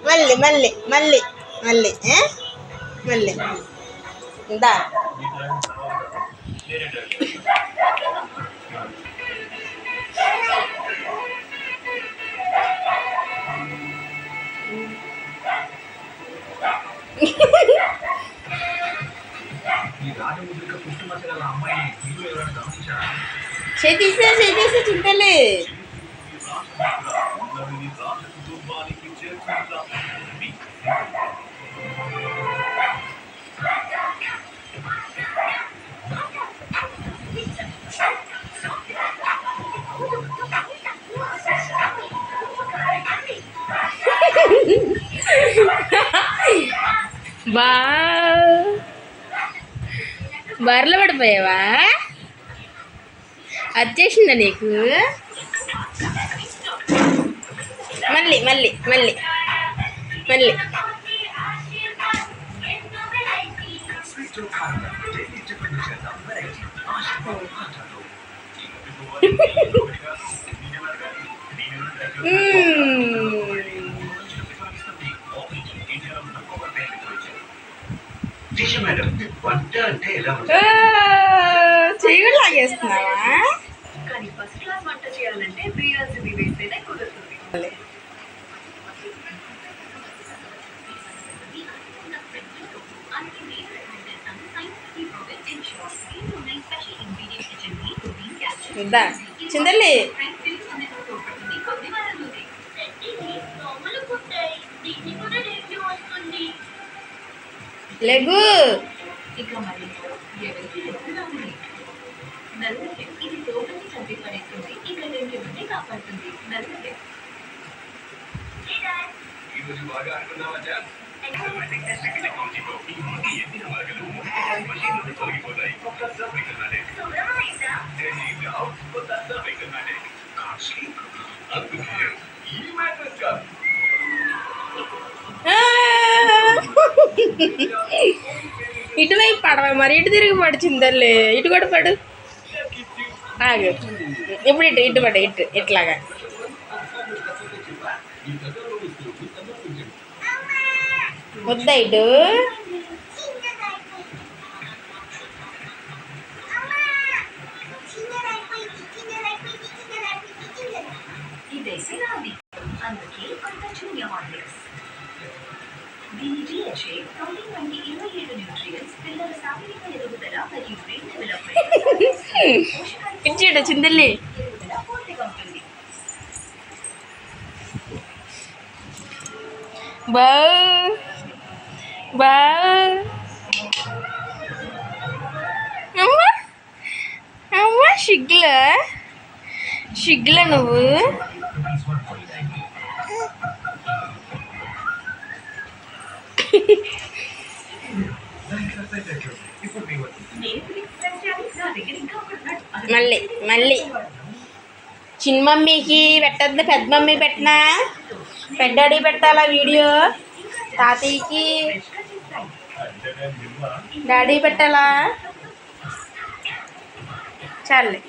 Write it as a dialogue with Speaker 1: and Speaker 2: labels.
Speaker 1: మళ్ళీ మళ్ళీ మళ్ళీ మళ్ళీ మళ్ళీ ఇందా చేతీసా చింతలే బా బర్రెలు పడిపోయావా? వచ్చేసిందా నీకు? మళ్ళీ మళ్ళీ మళ్ళీ మళ్ళీ చీకటి లాగేస్తున్నావా? ఇద్దా చిందల్లి లెగు ఇటువైపు పడవ మరి ఇటు తిరిగి పడిచిందల్లే ఇటు కూడా పడు ఆగు ఇప్పుడు ఇటు ఇటు పడు ఇటు ఇట్లాగా వద్దా ఇటు ఇచ్చాడు చిందల్లి బా బా అమ్మ అమ్మ సిగ్గుల నువ్వు మళ్ళీ మళ్ళీ చిన్న మమ్మీకి పెట్టద్దు పెద్ద మమ్మీ పెట్టినా పెద్దాడి పెట్టాలా వీడియో తాతయ్యకి డాడీ పెట్టాలా చాలే